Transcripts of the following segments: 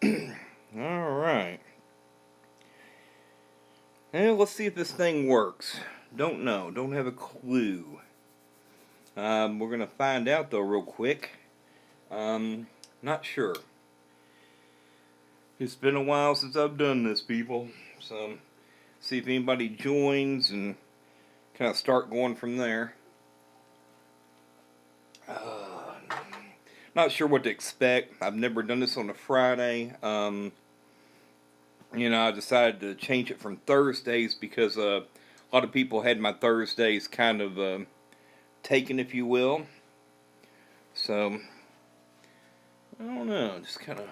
Alright. Well, let's see if this thing works. Don't know. Don't have a clue. We're going to find out, though, real quick. Not sure. It's been a while since I've done this, people. So, see if anybody joins and kind of start going from there. Not sure what to expect. I've never done this on a Friday. I decided to change it from Thursdays because a lot of people had my Thursdays kind of taken, if you will. So, I don't know. Just kind of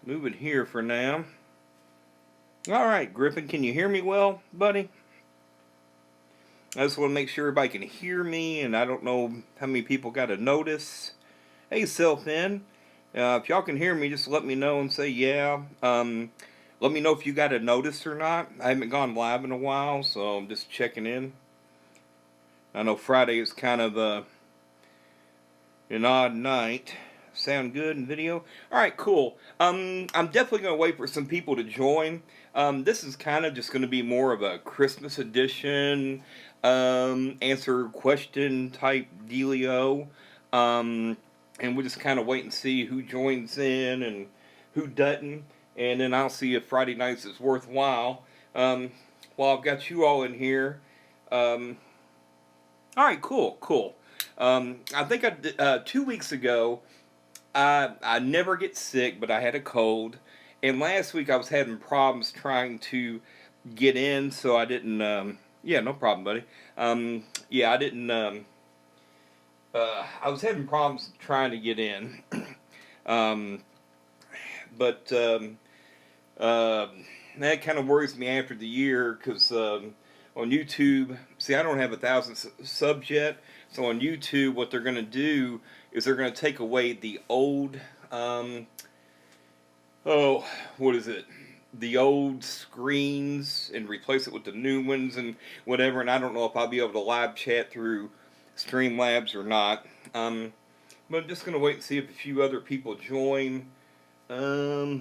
move it here for now. Alright, Griffin, can you hear me well, buddy? I just want to make sure everybody can hear me, and I don't know how many people got a notice. Hey, Self-In. If y'all can hear me, just let me know and say yeah. Let me know if you got a notice or not. I haven't gone live in a while, so I'm just checking in. I know Friday is kind of an odd night. Sound good in video? Alright, cool. I'm definitely going to wait for some people to join. This is kind of just going to be more of a Christmas edition, answer question type dealio. And we'll just kind of wait and see who joins in and who doesn't. And then I'll see if Friday nights is worthwhile. While I've got you all in here. Alright, cool. I think 2 weeks ago, I never get sick, but I had a cold. And last week I was having problems trying to get in, so I didn't, yeah, no problem, buddy. I didn't, I was having problems trying to get in. But that kind of worries me after the year, because on YouTube, see, I don't have 1,000 subs yet, so on YouTube, what they're going to do is they're going to take away the old, the old screens and replace it with the new ones and whatever, and I don't know if I'll be able to live chat through Streamlabs or not. But I'm just going to wait and see if a few other people join. So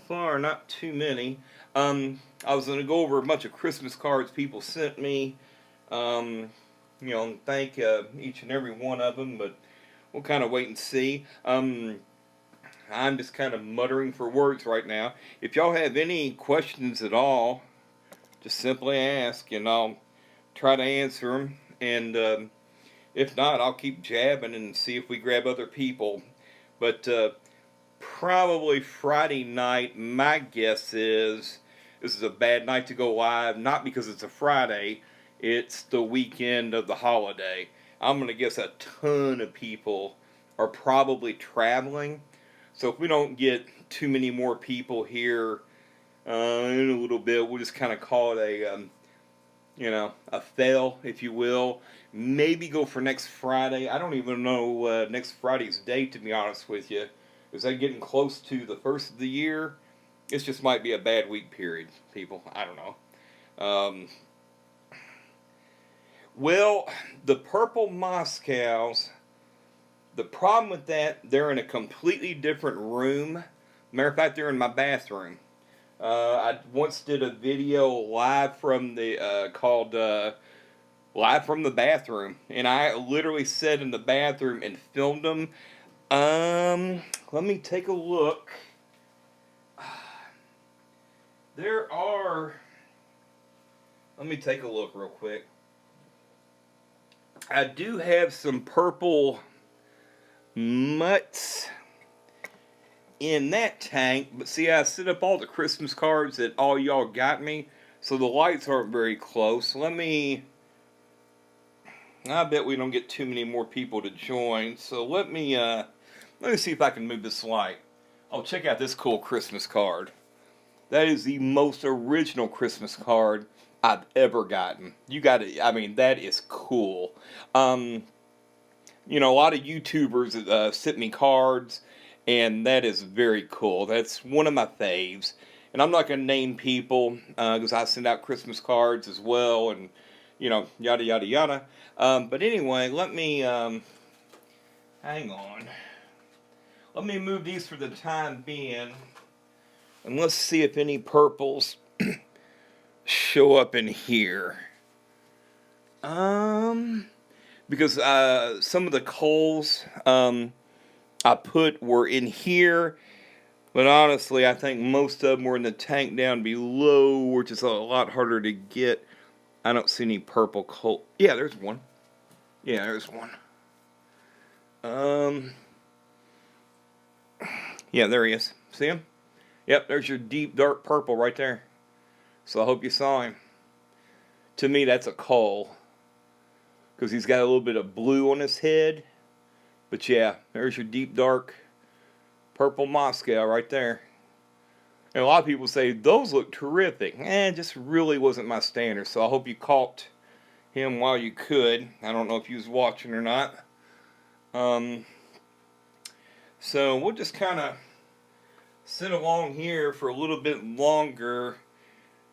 far, not too many. I was going to go over a bunch of Christmas cards people sent me. Thank each and every one of them, but we'll kind of wait and see. I'm just kind of muttering for words right now. If y'all have any questions at all, just simply ask, and I'll try to answer them. And if not, I'll keep jabbing and see if we grab other people. But probably Friday night, my guess is this is a bad night to go live, not because it's a Friday, it's the weekend of the holiday. I'm going to guess a ton of people are probably traveling. So if we don't get too many more people here in a little bit, we'll just kind of call it a fail, if you will. Maybe go for next Friday. I don't even know next Friday's date, to be honest with you. Is that getting close to the first of the year? It just might be a bad week period, people. I don't know. Well, the purple Moscows, the problem with that, they're in a completely different room. Matter of fact, they're in my bathroom. I once did a video live from the, called Live from the Bathroom. And I literally sat in the bathroom and filmed them. Let me take a look. Let me take a look real quick. I do have some purple mutts in that tank, but see, I set up all the Christmas cards that all y'all got me, so the lights aren't very close. I bet we don't get too many more people to join, so let me see if I can move this light. Oh, check out this cool Christmas card. That is the most original Christmas card I've ever gotten. You got it. I mean, that is cool. A lot of YouTubers sent me cards, and that is very cool. That's one of my faves. And I'm not going to name people, because I send out Christmas cards as well, and, yada, yada, yada. But anyway, let me, hang on. let me move these for the time being. And let's see if any purples show up in here. Because some of the coals I put were in here, but honestly, I think most of them were in the tank down below, which is a lot harder to get. I don't see any purple coal. Yeah, there's one. Yeah, there's one. Yeah, there he is. See him? Yep, there's your deep dark purple right there. So I hope you saw him. To me, that's a coal, because he's got a little bit of blue on his head. But yeah, there's your deep dark purple Moscow right there. And a lot of people say, those look terrific. It just really wasn't my standard. So I hope you caught him while you could. I don't know if you was watching or not. So we'll just kind of sit along here for a little bit longer.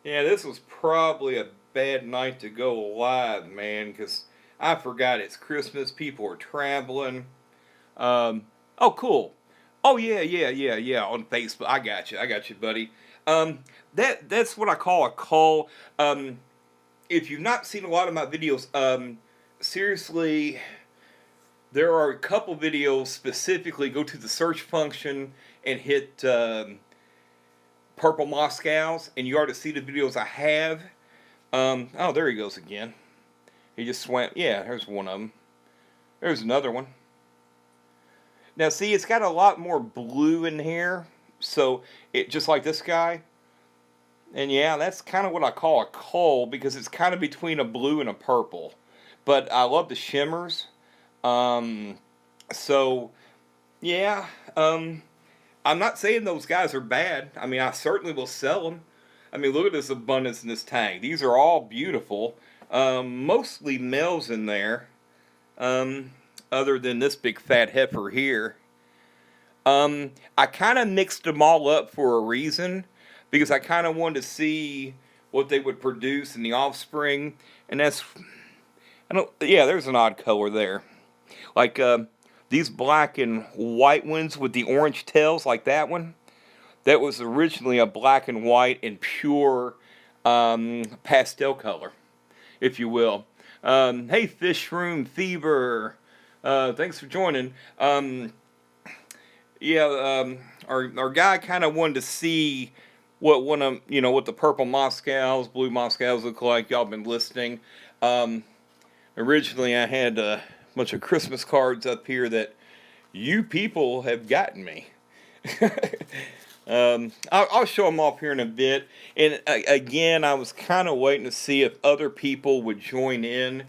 Yeah, this was probably a bad night to go live, man, because I forgot it's Christmas. People are traveling. Oh, cool. Oh, yeah, on Facebook. I got you, buddy. That's what I call a call. If you've not seen a lot of my videos, seriously, there are a couple videos specifically. Go to the search function and hit Purple Moscows, and you already see the videos I have. Oh, there he goes again. He just swam. Yeah, there's one of them. There's another one. Now, see, it's got a lot more blue in here, so it just like this guy. And yeah, that's kind of what I call a coal, because it's kind of between a blue and a purple. But I love the shimmers. So, yeah, I'm not saying those guys are bad. I mean, I certainly will sell them. I mean, look at this abundance in this tank. These are all beautiful. Mostly males in there. Other than this big fat heifer here. I kind of mixed them all up for a reason, because I kind of wanted to see what they would produce in the offspring, and yeah, there's an odd color there. Like, these black and white ones with the orange tails, like that one, that was originally a black and white and pure, pastel color, if you will. Hey, Fish Room Fever. Thanks for joining. Our guy kind of wanted to see what what the purple Moscows, blue Moscows look like. Y'all been listening. Originally, I had a bunch of Christmas cards up here that you people have gotten me. I'll show them off here in a bit. And again, I was kind of waiting to see if other people would join in,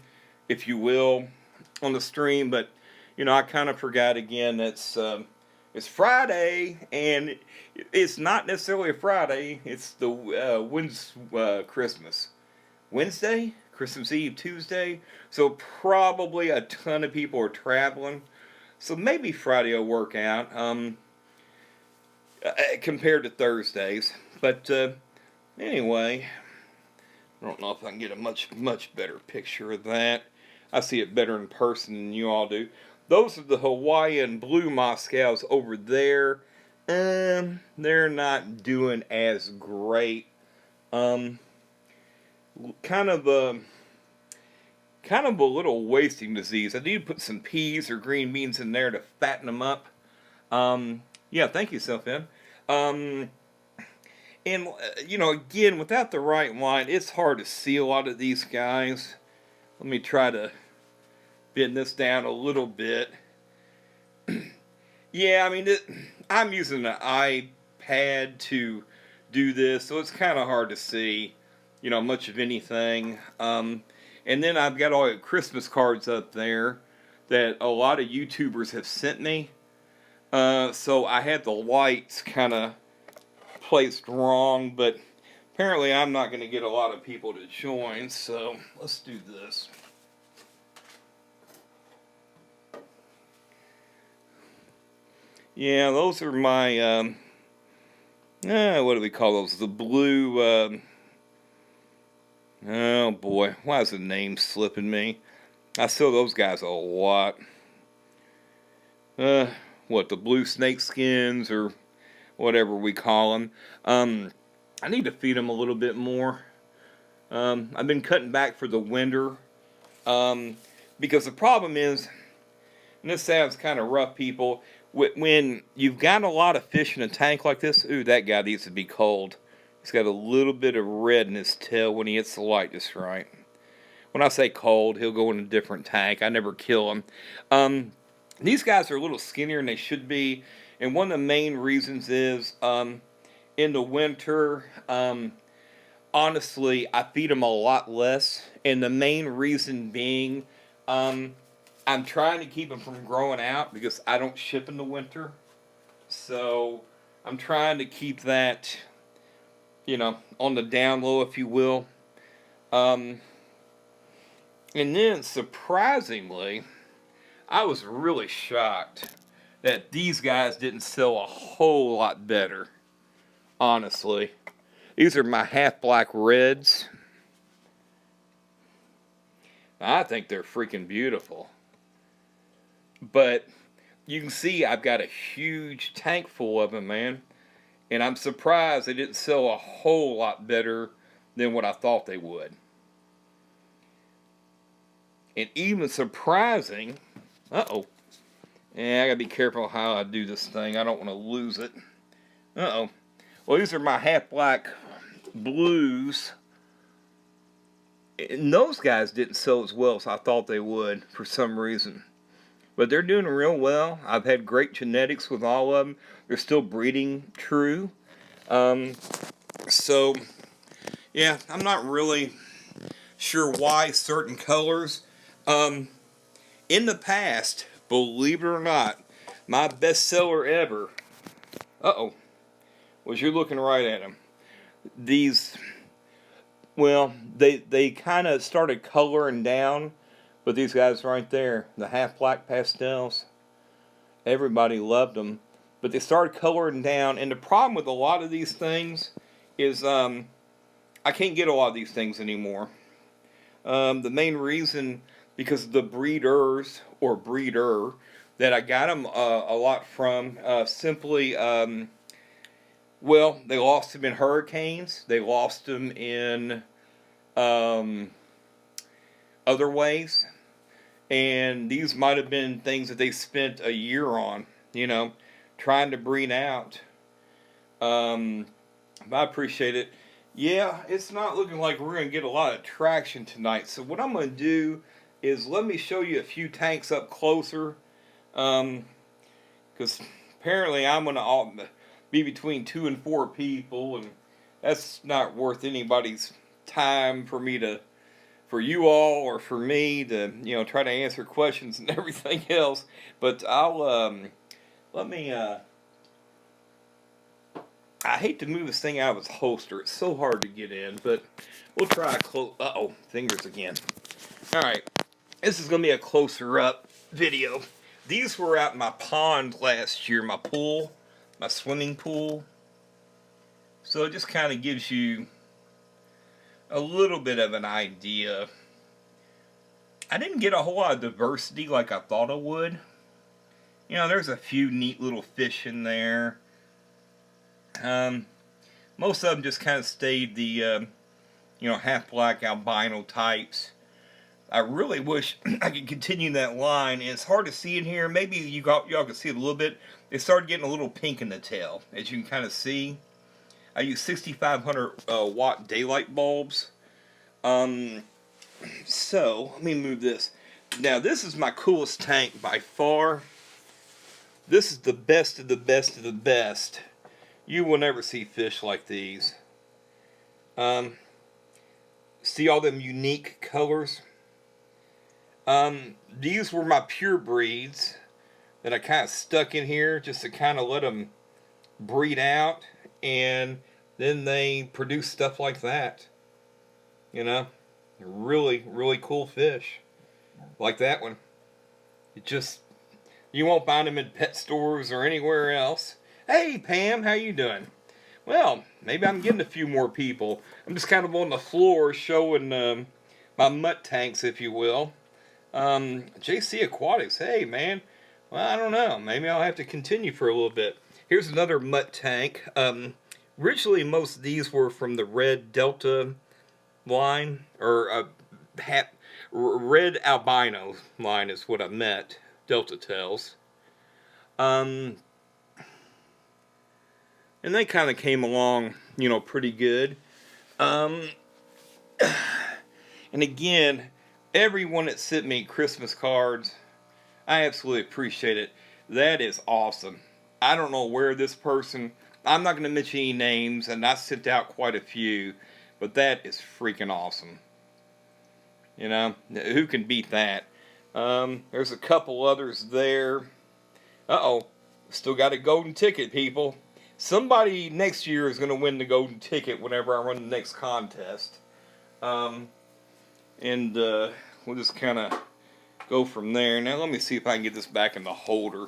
if you will, on the stream. But I kind of forgot again. It's Friday, and it's not necessarily a Friday. It's the when's Christmas? Wednesday? Christmas Eve, Tuesday. So probably a ton of people are traveling. So maybe Friday will work out. Compared to Thursdays. But anyway, I don't know if I can get a much better picture of that. I see it better in person than you all do. Those are the Hawaiian blue Moscows over there. They're not doing as great. Kind of a little wasting disease. I need to put some peas or green beans in there to fatten them up. Yeah, thank you, Self-M. And, again, without the right line, it's hard to see a lot of these guys. Let me try to bend this down a little bit. Yeah, I mean, I'm using an iPad to do this, so it's kind of hard to see, much of anything. And then I've got all the Christmas cards up there that a lot of YouTubers have sent me. So I had the lights kind of placed wrong, but apparently I'm not going to get a lot of people to join, so let's do this. Yeah, those are my, what do we call those? The blue, oh boy, why is the name slipping me? I sell those guys a lot. the blue snake skins or whatever we call them. I need to feed them a little bit more. I've been cutting back for the winter because the problem is, and this sounds kind of rough, people, when you've got a lot of fish in a tank like this, ooh, that guy needs to be cold. He's got a little bit of red in his tail when he hits the light just right. When I say cold, he'll go in a different tank. I never kill him. These guys are a little skinnier than they should be, and one of the main reasons is in the winter, honestly, I feed them a lot less, and the main reason being, I'm trying to keep them from growing out because I don't ship in the winter. So I'm trying to keep that, on the down low, if you will. And then, surprisingly, I was really shocked that these guys didn't sell a whole lot better, honestly. These are my half-black reds. I think they're freaking beautiful. But you can see I've got a huge tank full of them, man. And I'm surprised they didn't sell a whole lot better than what I thought they would. And even surprising, yeah, I gotta be careful how I do this thing. I don't want to lose it. Well, these are my half-black blues. And those guys didn't sell as well as I thought they would for some reason. But they're doing real well. I've had great genetics with all of them. They're still breeding true. So, yeah, I'm not really sure why certain colors. In the past, believe it or not, my best seller ever, was you looking right at them. These, well, they kind of started coloring down, but these guys right there, the half-black pastels, everybody loved them, but they started coloring down, and the problem with a lot of these things is I can't get a lot of these things anymore. The main reason, because the breeders, or breeder, that I got them a lot from, simply, well, they lost them in hurricanes, they lost them in other ways, and these might have been things that they spent a year on, trying to breed out. I appreciate it. Yeah, it's not looking like we're going to get a lot of traction tonight, so what I'm going to do is let me show you a few tanks up closer, because apparently I'm going to be between 2 and 4 people, and that's not worth anybody's time for you all or for me to, try to answer questions and everything else. But I hate to move this thing out of its holster. It's so hard to get in, but we'll try a close. Fingers again. All right, this is going to be a closer up video. These were out in my pond last year, my pool, my swimming pool. So it just kind of gives you a little bit of an idea. I didn't get a whole lot of diversity like I thought I would. There's a few neat little fish in there. Most of them just kind of stayed the, half-black albino types. I really wish I could continue that line. And it's hard to see in here. Maybe y'all can see it a little bit. They started getting a little pink in the tail, as you can kind of see. I use 6500 watt daylight bulbs. So, let me move this. Now, this is my coolest tank by far. This is the best of the best of the best. You will never see fish like these. See all them unique colors? These were my pure breeds that I kind of stuck in here just to kind of let them breed out, and then they produce stuff like that. Really, really cool fish. Like that one. You won't find them in pet stores or anywhere else. Hey, Pam, how you doing? Well, maybe I'm getting a few more people. I'm just kind of on the floor showing my mutt tanks, if you will. JC Aquatics, hey, man. Well, I don't know. Maybe I'll have to continue for a little bit. Here's another mutt tank. Originally, most of these were from the Red Delta line, or Red Albino line is what I meant. Delta tails. Um, and they kind of came along, pretty good. Um, and again, everyone that sent me Christmas cards, I absolutely appreciate it. That is awesome. I don't know where this person, I'm not going to mention any names, and I sent out quite a few, but that is freaking awesome. Who can beat that? There's a couple others there. Uh-oh. Still got a golden ticket, people. Somebody next year is going to win the golden ticket whenever I run the next contest. And we'll just kind of go from there. Now let me see if I can get this back in the holder.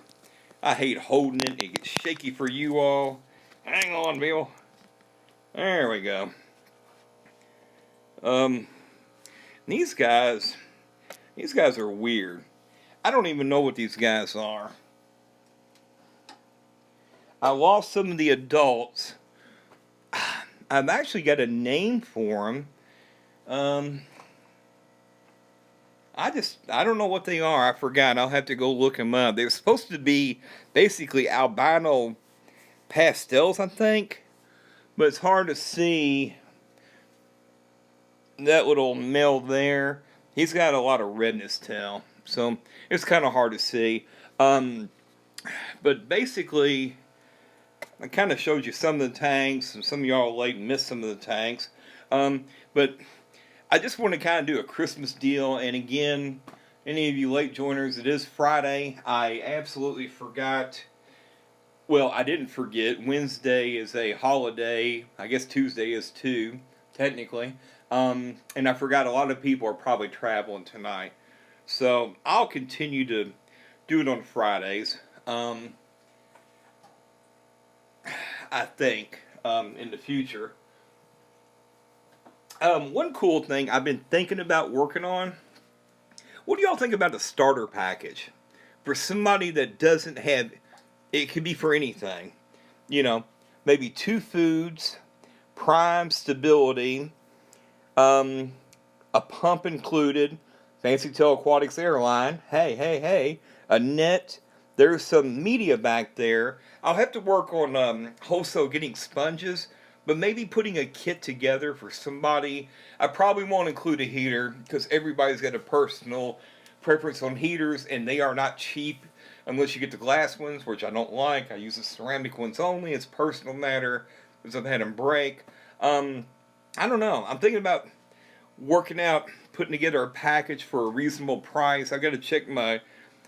I hate holding it. It gets shaky for you all. Hang on, Bill. There we go. These guys are weird. I don't even know what these guys are. I lost some of the adults. I've actually got a name for them. I don't know what they are. I forgot. I'll have to go look them up. They're supposed to be basically albino pastels, I think. But it's hard to see that little male there. He's got a lot of redness tail. So it's kind of hard to see. But basically, I kind of showed you some of the tanks. And some of y'all late missed some of the tanks. But I just want to kind of do a Christmas deal. And again, any of you late joiners, it is Friday. I absolutely forgot. Well, I didn't forget. Wednesday is a holiday. I guess Tuesday is too, technically. And I forgot a lot of people are probably traveling tonight. So I'll continue to do it on Fridays. I think in the future. One cool thing I've been thinking about working on. What do y'all think about the starter package? For somebody that doesn't have, it could be for anything. Maybe 2 foods, prime stability, a pump included, Fancytailaquatics airline, hey, a net. There's some media back there. I'll have to work on wholesale getting sponges. But maybe putting a kit together for somebody. I probably won't include a heater because everybody's got a personal preference on heaters, and they are not cheap unless you get the glass ones, which I don't like. I use the ceramic ones only. It's personal matter because I've had them break. I don't know. I'm thinking about working out, putting together a package for a reasonable price. I've got to check my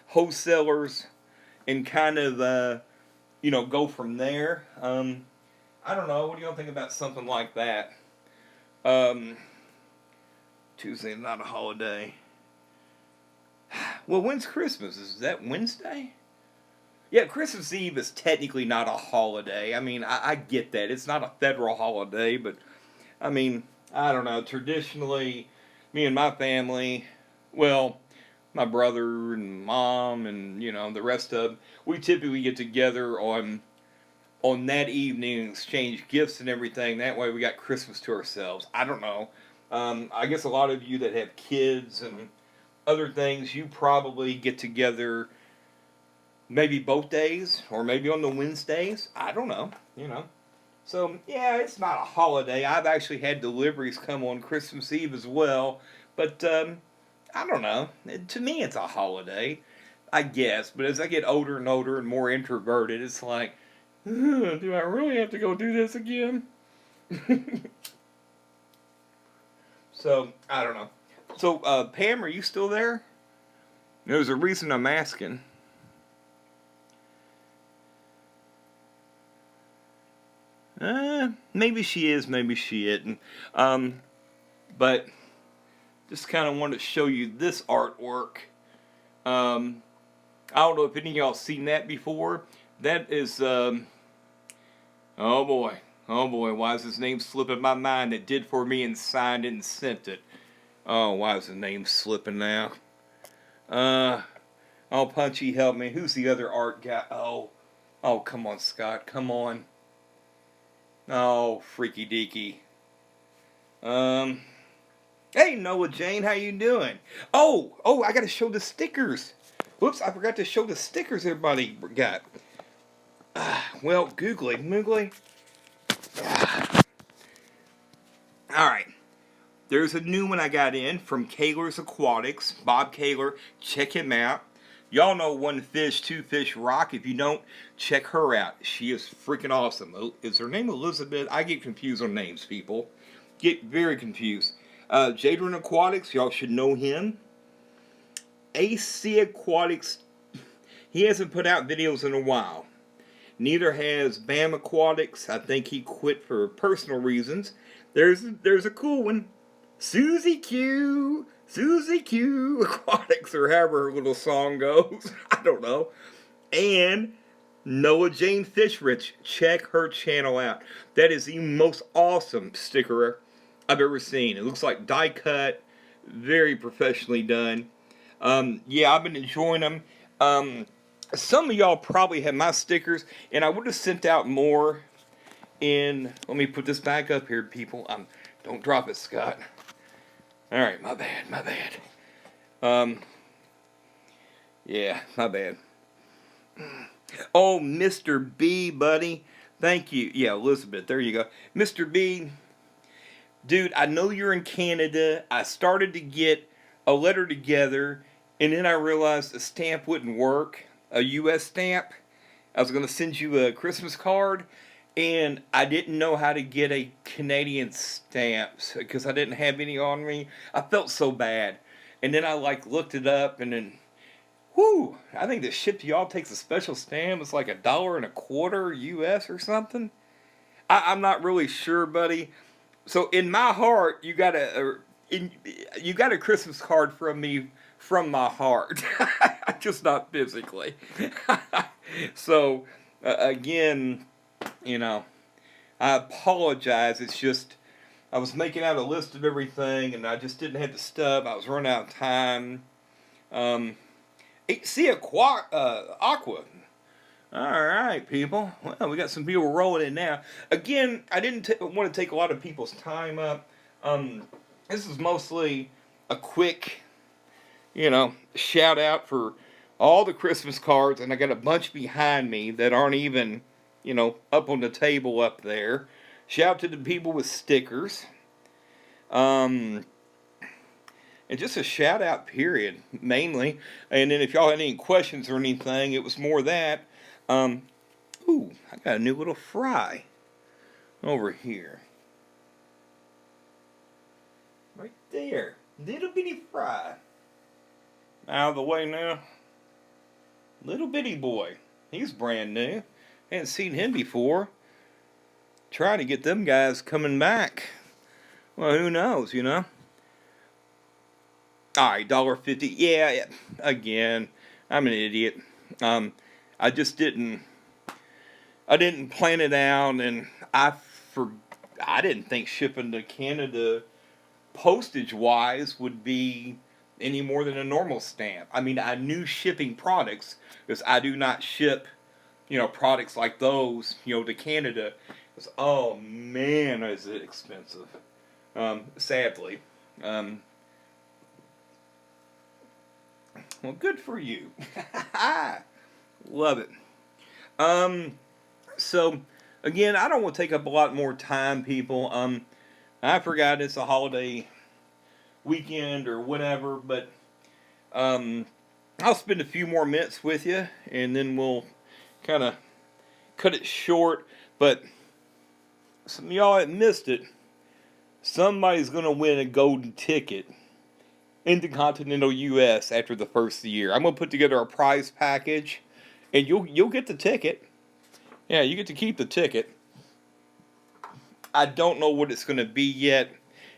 wholesalers and kind of, go from there. I don't know. What do y'all think about something like that? Tuesday is not a holiday. Well, when's Christmas? Is that Wednesday? Yeah, Christmas Eve is technically not a holiday. I mean, I get that. It's not a federal holiday, but, I mean, I don't know. Traditionally, me and my family, well, my brother and mom and, the rest of them, we typically get together on that evening and exchange gifts and everything. That way we got Christmas to ourselves. I don't know. I guess a lot of you that have kids and other things, you probably get together maybe both days or maybe on the Wednesdays. I don't know, So, yeah, it's not a holiday. I've actually had deliveries come on Christmas Eve as well. But, I don't know. To me, it's a holiday, I guess. But as I get older and older and more introverted, it's like, do I really have to go do this again? So, I don't know. So, Pam, are you still there? There's a reason I'm asking. Maybe she is, maybe she isn't. But, just kind of wanted to show you this artwork. I don't know if any of y'all seen that before. That is, oh boy, why is his name slipping my mind? It did for me and signed it and sent it. Oh, why is his name slipping now? Oh, Punchy, help me. Who's the other art guy? Oh, come on, Scott. Come on. Oh, freaky deaky. Hey, Noah Jane, how you doing? I gotta show the stickers. Whoops, I forgot to show the stickers everybody got. Well, googly moogly. Alright. There's a new one I got in from Kaler's Aquatics. Bob Kaler. Check him out. Y'all know One Fish, Two Fish Rock. If you don't, check her out. She is freaking awesome. Is her name Elizabeth? I get confused on names, people. Get very confused. Jadron Aquatics. Y'all should know him. AC Aquatics. He hasn't put out videos in a while. Neither has Bam Aquatics. I think he quit for personal reasons. There's a cool one. Susie Q Aquatics, or however her little song goes. I don't know. And Noah Jane Fishrich. Check her channel out. That is the most awesome sticker I've ever seen. It looks like die cut. Very professionally done. Yeah, I've been enjoying them. Some of y'all probably have my stickers, and I would have sent out more in... Let me put this back up here, people. Don't drop it, Scott. Alright, my bad. Yeah, my bad. Oh, Mr. B, buddy. Thank you. Yeah, Elizabeth, there you go. Mr. B, dude, I know you're in Canada. I started to get a letter together, and then I realized a stamp wouldn't work. A U.S. stamp. I was going to send you a Christmas card, and I didn't know how to get a Canadian stamp because I didn't have any on me. I felt so bad. And then I looked it up, and then, whoo, I think the ship to y'all takes a special stamp. It's like $1.25 U.S. or something. I'm not really sure, buddy. So in my heart, you got a Christmas card from me from my heart, just not physically. So again, I apologize. It's just I was making out a list of everything, and I just didn't have the stuff. I was running out of time. See Aqua. All right, people. Well, we got some people rolling in now. Again, I didn't want to take a lot of people's time up. This is mostly a quick, shout out for all the Christmas cards, and I got a bunch behind me that aren't even, up on the table up there. Shout out to the people with stickers. And just a shout out period, mainly. And then if y'all had any questions or anything, it was more that. Ooh, I got a new little fry over here. Right there. Little bitty fry. Out of the way now. Little bitty boy. He's brand new. Hadn't seen him before. Trying to get them guys coming back. Well, who knows, Alright, $1.50. Yeah, again, I'm an idiot. I just didn't plan it out, and I didn't think shipping to Canada postage-wise would be any more than a normal stamp. I mean, I knew shipping products, because I do not ship, products like those, to Canada. Because, oh man, is it expensive. Sadly. Well, good for you. Love it. So, again, I don't want to take up a lot more time, people. I forgot it's a holiday weekend or whatever, but I'll spend a few more minutes with you, and then we'll kind of cut it short. But some of y'all that missed it, somebody's going to win a golden ticket in the continental U.S. after the first of the year. I'm going to put together a prize package, and you'll get the ticket. Yeah, you get to keep the ticket. I don't know what it's going to be yet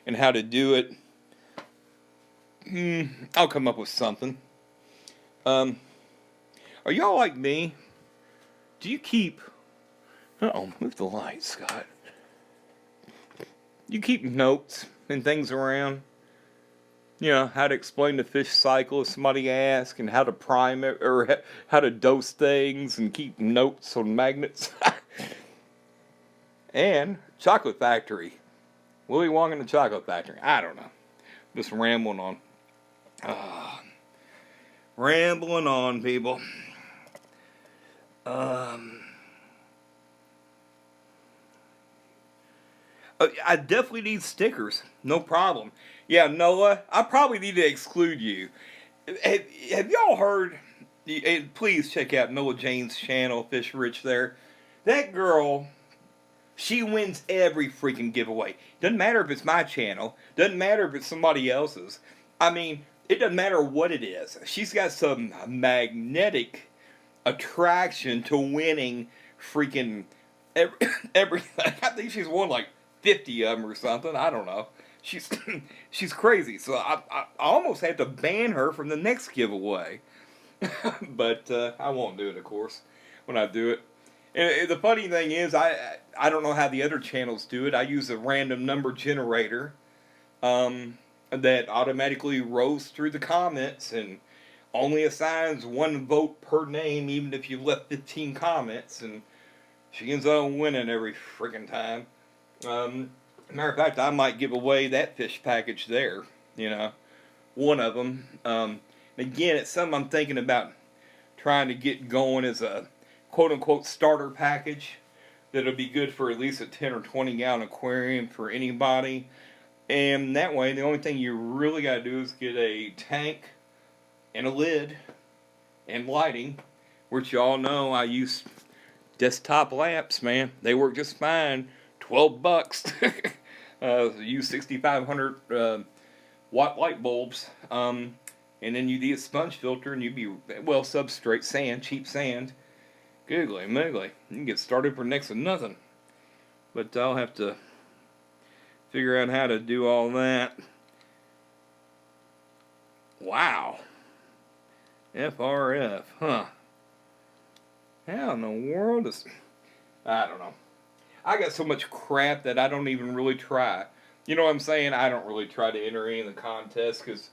and how to do it. I'll come up with something. Are y'all like me? Do you keep... Uh-oh, move the light, Scott. You keep notes and things around? You know, how to explain the fish cycle if somebody asks, and how to prime it, or how to dose things and keep notes on magnets. And Chocolate Factory. Willy Wonka and the Chocolate Factory. I don't know. Just rambling on. Rambling on, people. I definitely need stickers. No problem. Yeah, Noah, I probably need to exclude you. Have y'all heard? Please check out Noah Jane's channel, Fish Rich there. That girl, she wins every freaking giveaway. Doesn't matter if it's my channel. Doesn't matter if it's somebody else's. I mean, it doesn't matter what it is. She's got some magnetic attraction to winning freaking everything. I think she's won like 50 of them or something. I don't know. She's she's crazy. So I almost have to ban her from the next giveaway. But I won't do it, of course, when I do it. And the funny thing is, I don't know how the other channels do it. I use a random number generator that automatically rolls through the comments and only assigns 1 vote per name, even if you left 15 comments, and she ends up winning every freaking time. Matter of fact, I might give away that fish package there, you know, one of them. Again, it's something I'm thinking about trying to get going as a quote-unquote starter package that'll be good for at least a 10 or 20 gallon aquarium for anybody. And that way, the only thing you really got to do is get a tank and a lid and lighting, which y'all know I use desktop lamps, man. They work just fine. $12. Use 6,500 watt light bulbs. And then you need a sponge filter, and you'd be, well, substrate sand, cheap sand. Googly moogly. You can get started for next to nothing. But I'll have to figure out how to do all that. Wow. FRF, huh? How in the world is... I don't know. I got so much crap that I don't even really try. You know what I'm saying? I don't really try to enter any in the contest because,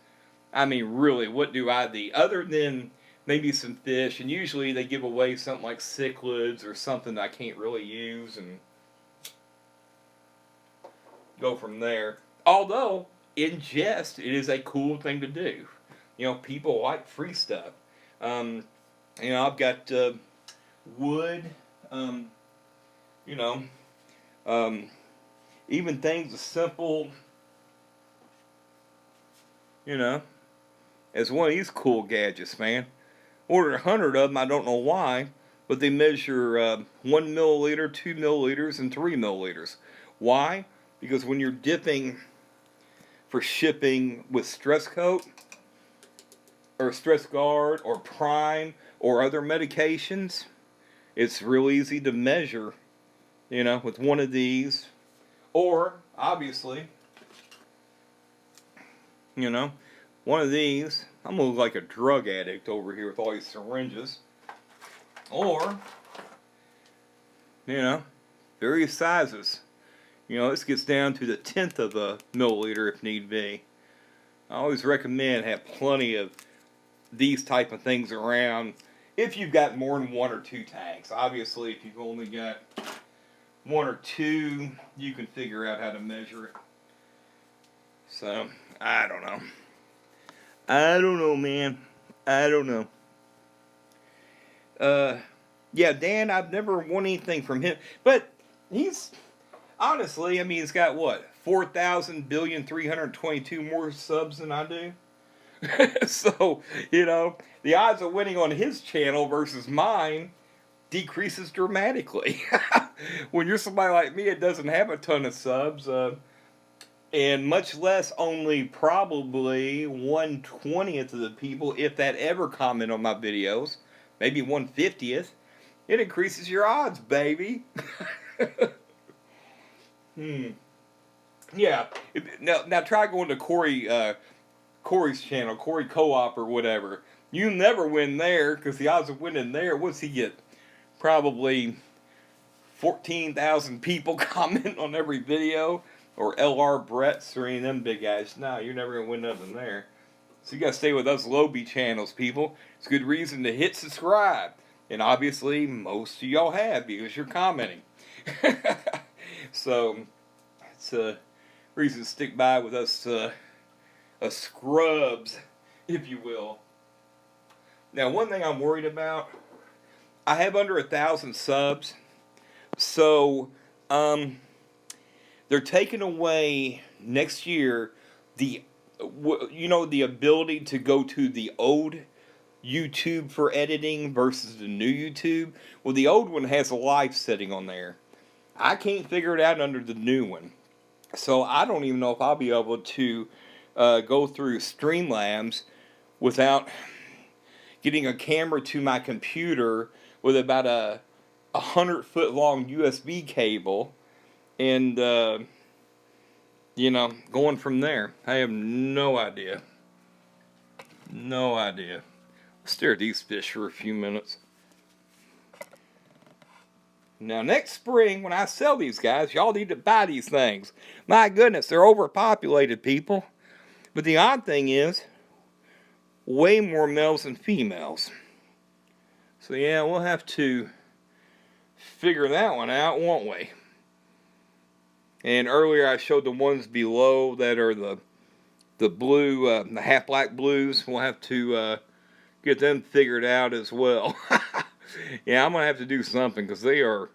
I mean, really, what do I do? Other than maybe some fish, and usually they give away something like cichlids or something that I can't really use and go from there. Although, in jest, it is a cool thing to do. You know, people like free stuff. You know, I've got wood, you know, even things as simple, you know, as one of these cool gadgets, man. Ordered 100 of them, I don't know why, but they measure 1 milliliter, 2 milliliters, and 3 milliliters. Why? Because when you're dipping for shipping with stress coat, or stress guard, or prime, or other medications, it's real easy to measure, you know, with one of these. Or, obviously, you know, one of these. I'm going to look like a drug addict over here with all these syringes. Or, you know, various sizes. You know, this gets down to the 1/10 of a milliliter if need be. I always recommend have plenty of these type of things around if you've got more than 1 or 2 tanks. Obviously, if you've only got 1 or 2, you can figure out how to measure it. So, I don't know. I don't know, man. I don't know. Yeah, Dan, I've never won anything from him. But he's, honestly, I mean, he's got what? 4,000,322 more subs than I do. So, you know, the odds of winning on his channel versus mine decreases dramatically. When you're somebody like me that doesn't have a ton of subs, and much less only probably 1/20th of the people, if that ever comment on my videos, maybe 1/50th, it increases your odds, baby. Yeah. Now try going to Corey's channel, Corey Co-op or whatever. You never win there, because the odds of winning there, what's he get? Probably 14,000 people comment on every video. or LR Bretts or any of them big guys. No, you're never going to win nothing there. So you got to stay with us Lobie channels, people. It's a good reason to hit subscribe. And obviously, most of y'all have because you're commenting. So, it's a reason to stick by with us scrubs, if you will. Now, one thing I'm worried about, I have under 1,000 subs. So, they're taking away next year the ability to go to the old YouTube for editing versus the new YouTube. Well, the old one has a live setting on there. I can't figure it out under the new one. So I don't even know if I'll be able to go through Streamlabs without getting a camera to my computer with about a 100-foot long USB cable and going from there. I have no idea. No idea. Stare at these fish for a few minutes. Now, next spring, when I sell these guys, y'all need to buy these things. My goodness, they're overpopulated, people. But the odd thing is, way more males than females. So, yeah, we'll have to figure that one out, won't we? And earlier I showed the ones below that are the blue, the half black blues. We'll have to get them figured out as well. Yeah, I'm going to have to do something because they are,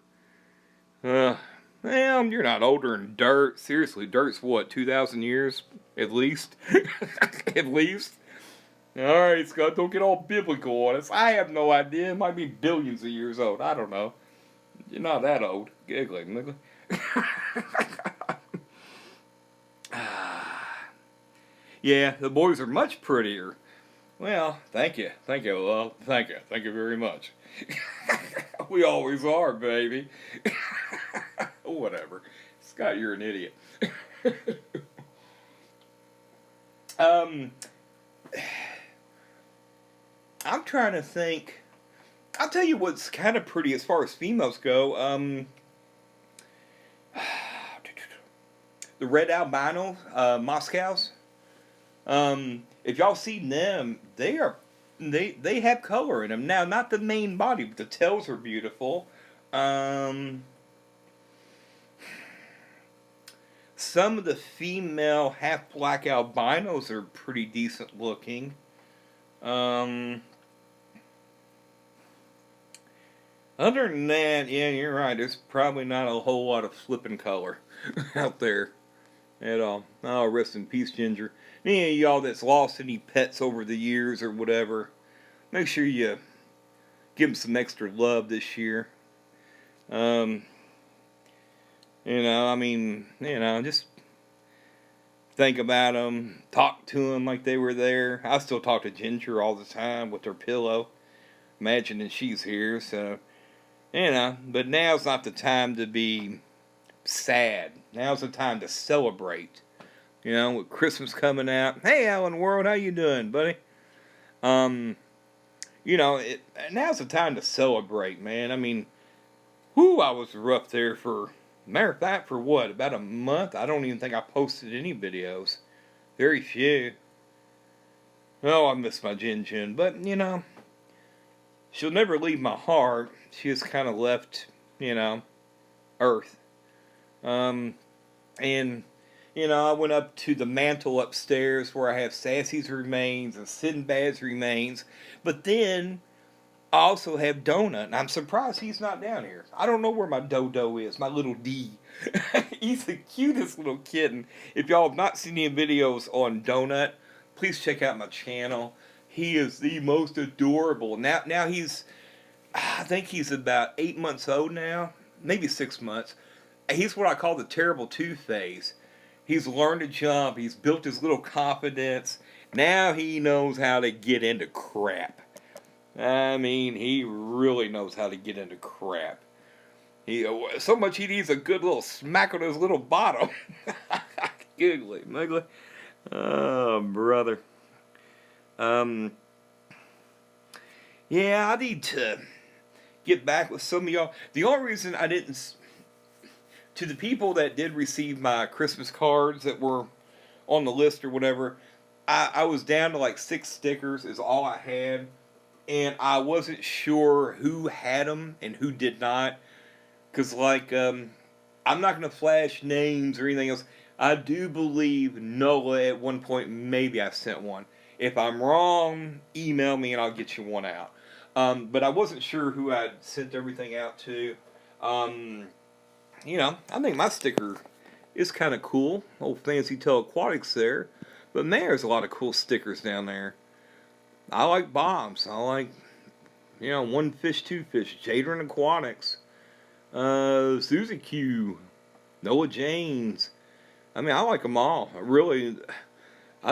well, you're not older than dirt. Seriously, dirt's what, 2,000 years? At least? At least? Alright, Scott, don't get all biblical on us. I have no idea. It might be billions of years old. I don't know. You're not that old. Giggling. Yeah, the boys are much prettier. Well, thank you. Thank you, love. Thank you. Thank you very much. We always are, baby. Whatever. Scott, you're an idiot. I'm trying to think. I'll tell you what's kind of pretty as far as females go. The red albino Moscows. If y'all seen them, they have color in them. Now, not the main body, but the tails are beautiful. Some of the female half black albinos are pretty decent looking. Other than that, yeah, you're right. There's probably not a whole lot of flipping color out there at all. Oh, rest in peace, Ginger. Any of y'all that's lost any pets over the years or whatever, make sure you give them some extra love this year. Just think about them, talk to them like they were there. I still talk to Ginger all the time with her pillow, imagining she's here, so, but now's not the time to be sad. Now's the time to celebrate. With Christmas coming out. Hey, Alan World, how you doing, buddy? Now's the time to celebrate, man. I mean, I was rough there for, matter of fact, for what, about a month? I don't even think I posted any videos. Very few. Oh, I miss my Jin, but, she'll never leave my heart. She has kind of left, Earth. I went up to the mantle upstairs where I have Sassy's remains and Sinbad's remains. But then I also have Donut, and I'm surprised he's not down here. I don't know where my Dodo is, my little D. He's the cutest little kitten. If y'all have not seen any videos on Donut, please check out my channel. He is the most adorable. Now I think he's about 8 months old now, maybe 6 months. He's what I call the terrible two phase. He's learned to jump. He's built his little confidence. Now he knows how to get into crap. I mean, he really knows how to get into crap. So much he needs a good little smack on his little bottom. Giggly, muggly. Oh, brother. Yeah, I need to get back with some of y'all. The only reason I didn't to the people that did receive my Christmas cards that were on the list or whatever, I was down to like 6 stickers is all I had, and I wasn't sure who had them and who did not, because like I'm not gonna flash names or anything else. I do believe Noah at one point maybe I sent one. If I'm wrong, email me and I'll get you one out. But I wasn't sure who I'd sent everything out to. I think my sticker is kind of cool. Old Fancytailaquatics there. But man, there's a lot of cool stickers down there. I like bombs. I like, one fish, two fish. Jadron Aquatics. Susie Q. Noah James. I mean, I like them all. I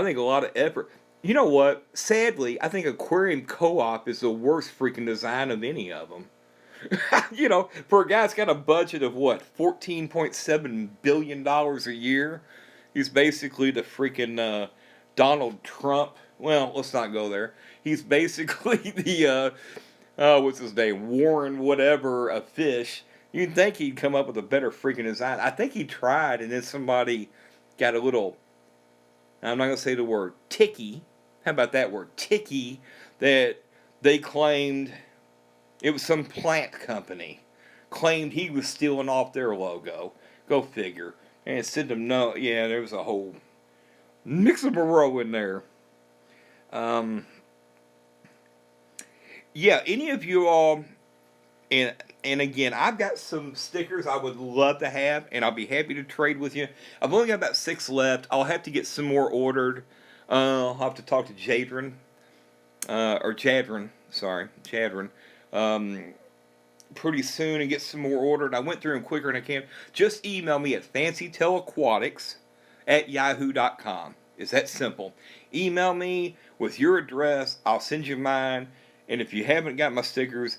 think a lot of effort. You know what? Sadly, I think Aquarium Co-op is the worst freaking design of any of them. For a guy that's got a budget of what, $14.7 billion a year, he's basically the freaking Donald Trump. Well, let's not go there. He's basically the, what's his name? Warren whatever, a fish. You'd think he'd come up with a better freaking design. I think he tried, and then somebody got a little, I'm not going to say the word, ticky. How about that word? Ticky, that they claimed, it was some plant company, claimed he was stealing off their logo. Go figure. And it said them, no, yeah, there was a whole mix-a-row in there. Yeah, any of you all, and again, I've got some stickers I would love to have, and I'll be happy to trade with you. I've only got about 6 left. I'll have to get some more ordered. I'll have to talk to Jadron, or Jadron, sorry, Jadron, pretty soon and get some more ordered. I went through them quicker than I can. Just email me at fancytailaquatics@yahoo.com. It's that simple. Email me with your address. I'll send you mine. And if you haven't got my stickers,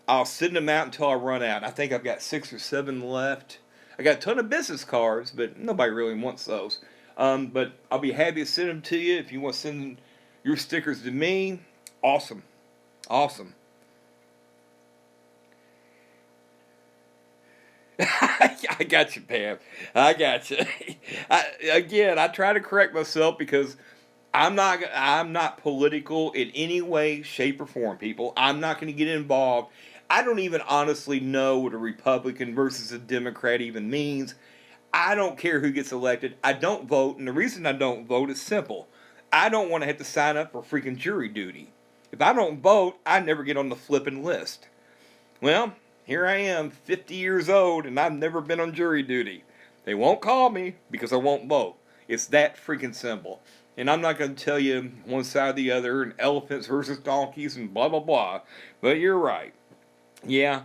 I'll send them out until I run out. I think I've got 6 or 7 left. I got a ton of business cards, but nobody really wants those. But I'll be happy to send them to you. If you want to send your stickers to me, awesome. Awesome. I got you, Pam. I got you. I try to correct myself because I'm not political in any way, shape, or form, people. I'm not going to get involved. I don't even honestly know what a Republican versus a Democrat even means. I don't care who gets elected. I don't vote, and the reason I don't vote is simple. I don't want to have to sign up for freaking jury duty. If I don't vote, I never get on the flipping list. Well, here I am, 50 years old, and I've never been on jury duty. They won't call me because I won't vote. It's that freaking simple. And I'm not going to tell you one side or the other, and elephants versus donkeys and blah, blah, blah. But you're right. Yeah.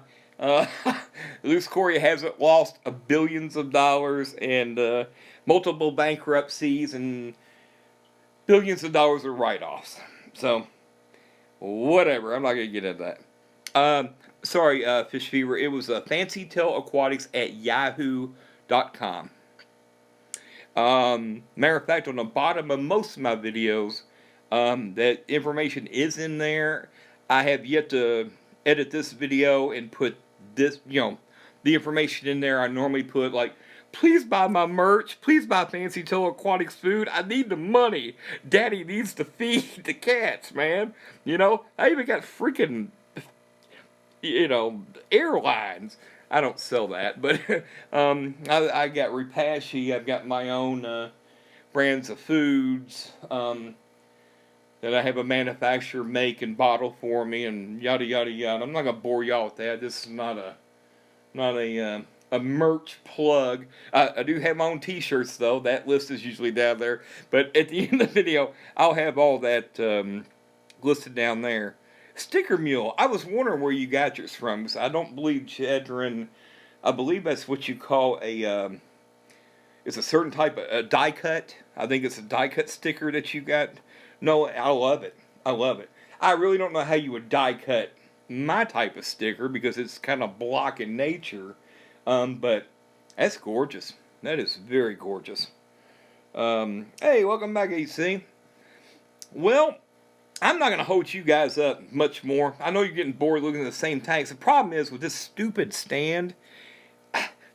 Loose Corey hasn't lost billions of dollars and multiple bankruptcies and billions of dollars of write-offs. So, whatever. I'm not going to get into that. Sorry, Fish Fever. It was fancytailaquatics@yahoo.com. Matter of fact, on the bottom of most of my videos, that information is in there. I have yet to edit this video and put this, the information in there. I normally put like, please buy my merch, please buy Fancytailaquatics food, I need the money, Daddy needs to feed the cats, man. I even got freaking, airlines. I don't sell that, but I got Repashy, I've got my own brands of foods that I have a manufacturer make and bottle for me, and yada yada yada. I'm not gonna bore y'all with that. This is not a merch plug. I do have my own T-shirts though. That list is usually down there. But at the end of the video, I'll have all that listed down there. Sticker Mule. I was wondering where you got yours from, because I don't believe Jedrin. I believe that's what you call a. It's a certain type of a die cut. I think it's a die cut sticker that you got. No, I love it. I love it. I really don't know how you would die cut my type of sticker because it's kind of block in nature. But that's gorgeous. That is very gorgeous. Hey, welcome back, AC. Well, I'm not going to hold you guys up much more. I know you're getting bored looking at the same tanks. The problem is with this stupid stand,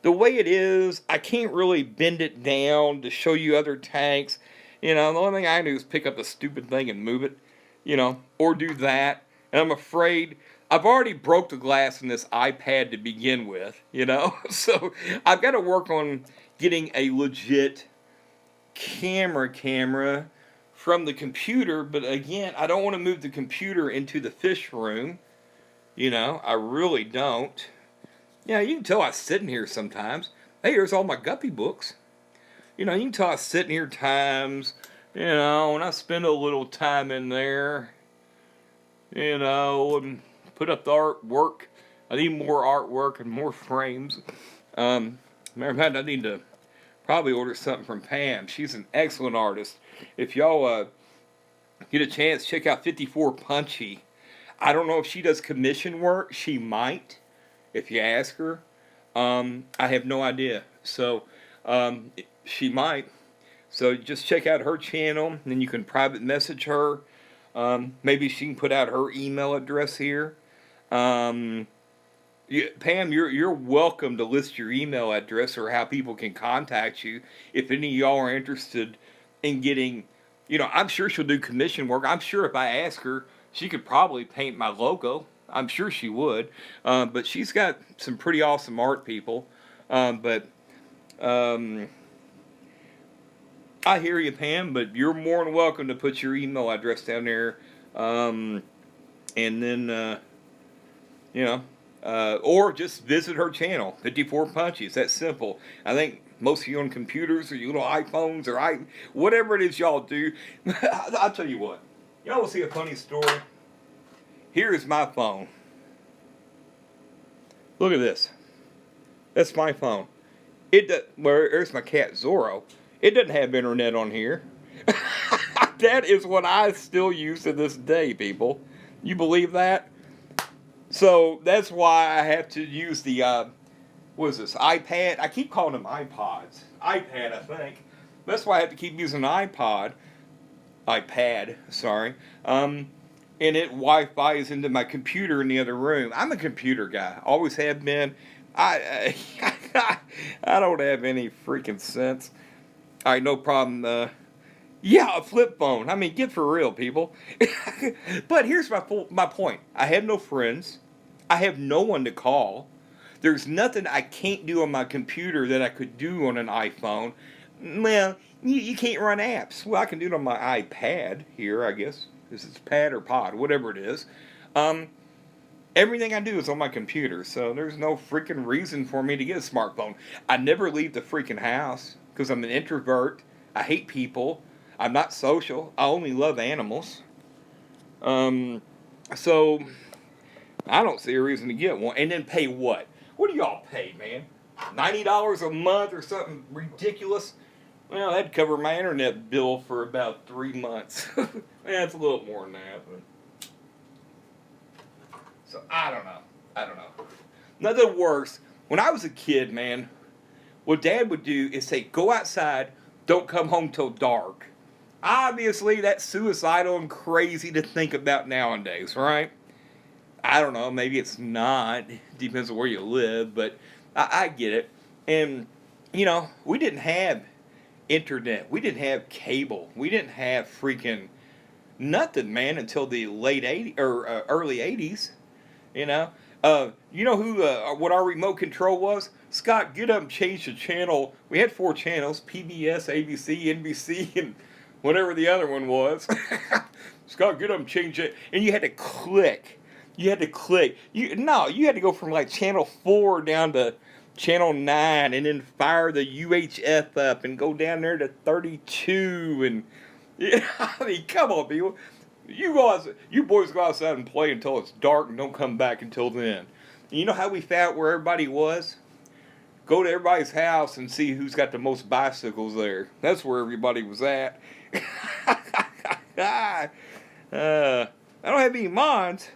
the way it is, I can't really bend it down to show you other tanks. You know, the only thing I can do is pick up the stupid thing and move it, you know, or do that. And I'm afraid I've already broke the glass in this iPad to begin with, you know. So I've got to work on getting a legit camera from the computer. But again, I don't want to move the computer into the fish room. You know, I really don't. Yeah, you can tell I sit in here sometimes. Hey, there's all my Guppy books. You know, you can tell I sit in here times. You know, and I spend a little time in there. You know, and put up the artwork. I need more artwork and more frames. Matter of fact, I need to probably order something from Pam. She's an excellent artist. If y'all get a chance, check out 54 Punchy. I don't know if she does commission work. She might, if you ask her. I have no idea. So, she might. So just check out her channel, and then you can private message her. Maybe she can put out her email address here. Pam, you're welcome to list your email address or how people can contact you if any of y'all are interested in getting, you know, I'm sure she'll do commission work. I'm sure if I ask her, she could probably paint my logo. I'm sure she would. But she's got some pretty awesome art people. I hear you, Pam, but you're more than welcome to put your email address down there. And then, you know, or just visit her channel, 54 Punchies. That's simple. I think most of you on computers or you little iPhones or whatever it is y'all do. I'll tell you what. Y'all will see a funny story. Here is my phone. Look at this. That's my phone. There's my cat Zorro. It doesn't have internet on here. That is what I still use to this day, people. You believe that? So that's why I have to use the, what is this, iPad? I keep calling them iPods. iPad, I think. That's why I have to keep using an iPad, sorry. And it Wi-Fi's into my computer in the other room. I'm a computer guy. Always have been. I don't have any freaking sense. All right, no problem. Yeah, a flip phone. I mean, get for real, people. But here's my point. I have no friends. I have no one to call. There's nothing I can't do on my computer that I could do on an iPhone. Well, you can't run apps. Well, I can do it on my iPad here, I guess. This is pad or pod, whatever it is. Everything I do is on my computer, so there's no freaking reason for me to get a smartphone. I never leave the freaking house because I'm an introvert. I hate people. I'm not social. I only love animals. So I don't see a reason to get one. And then pay what? What do y'all pay, man? $90 a month or something ridiculous? Well, that'd cover my internet bill for about 3 months. Yeah, it's a little more than that, but... So, I don't know. Nothing worse. When I was a kid, man, what Dad would do is say, go outside, don't come home till dark. Obviously, that's suicidal and crazy to think about nowadays, right? I don't know, maybe it's not. Depends on where you live, but I get it. And, you know, we didn't have internet. We didn't have cable. We didn't have freaking nothing, man, until the late 80s, or early 80s. You know who, what our remote control was? Scott, get up and change the channel. We had 4 channels, PBS, ABC, NBC, and whatever the other one was. Scott, get up and change it. And you had to click. You had to go from like channel 4 down to channel 9 and then fire the UHF up and go down there to 32. And, yeah, I mean, come on, people. You boys go outside and play until it's dark and don't come back until then. And you know how we found where everybody was? Go to everybody's house and see who's got the most bicycles there. That's where everybody was at. I don't have any mines.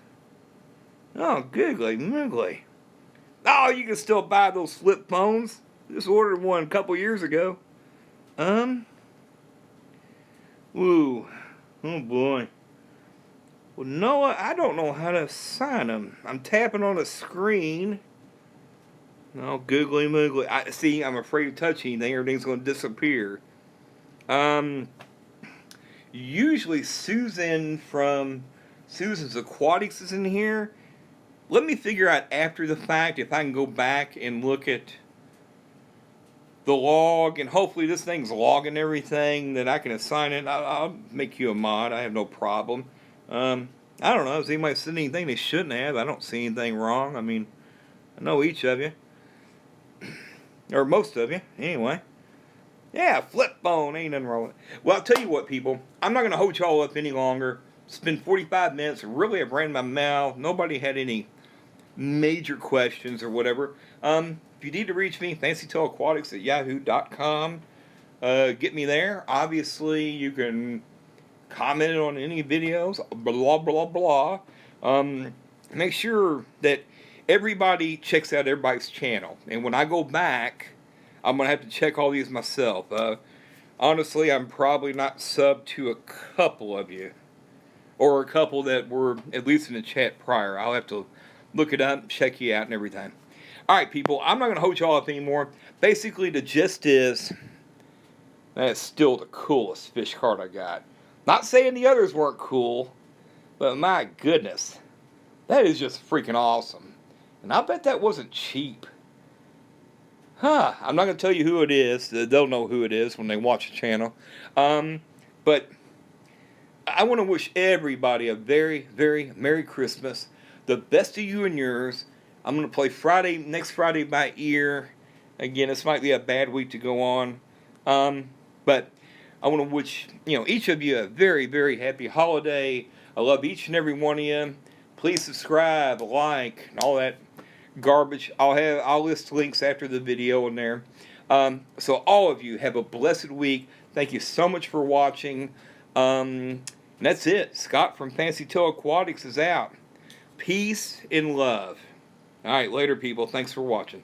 Oh, googly moogly. Oh, you can still buy those flip phones. Just ordered one a couple years ago. Woo. Oh, boy. Well, Noah, I don't know how to sign them. I'm tapping on a screen. Oh, googly moogly. See, I'm afraid to touch anything. Everything's going to disappear. Usually Susan from Susan's Aquatics is in here. Let me figure out after the fact if I can go back and look at the log, and hopefully this thing's logging everything that I can assign it. I'll make you a mod. I have no problem. I don't know. Has anybody said anything they shouldn't have? I don't see anything wrong. I mean, I know each of you. Or most of you, anyway. Yeah, flip phone, ain't nothing wrong with it. Well, I'll tell you what, people. I'm not going to hold y'all up any longer. It's been 45 minutes. Really, I've ran my mouth. Nobody had any major questions or whatever. If you need to reach me, Fancytailaquatics at yahoo.com. Get me there. Obviously, you can comment on any videos, blah, blah, blah. Make sure that everybody checks out everybody's channel. And when I go back, I'm going to have to check all these myself. Honestly, I'm probably not subbed to a couple of you. Or a couple that were at least in the chat prior. I'll have to look it up, check you out, and everything. Alright, people, I'm not going to hold y'all up anymore. Basically, the gist is, that's still the coolest fish card I got. Not saying the others weren't cool, but my goodness, that is just freaking awesome. And I bet that wasn't cheap. I'm not going to tell you who it is. They'll know who it is when they watch the channel. But I want to wish everybody a very, very Merry Christmas. The best to you and yours. I'm going to play next Friday by ear. Again, this might be a bad week to go on. But I want to wish each of you a very, very happy holiday. I love each and every one of you. Please subscribe, like, and all that garbage. I'll list links after the video in there. So all of you have a blessed week. Thank you so much for watching. And that's it. Scott from Fancytailaquatics is out. Peace and love. All right, later, people. Thanks for watching.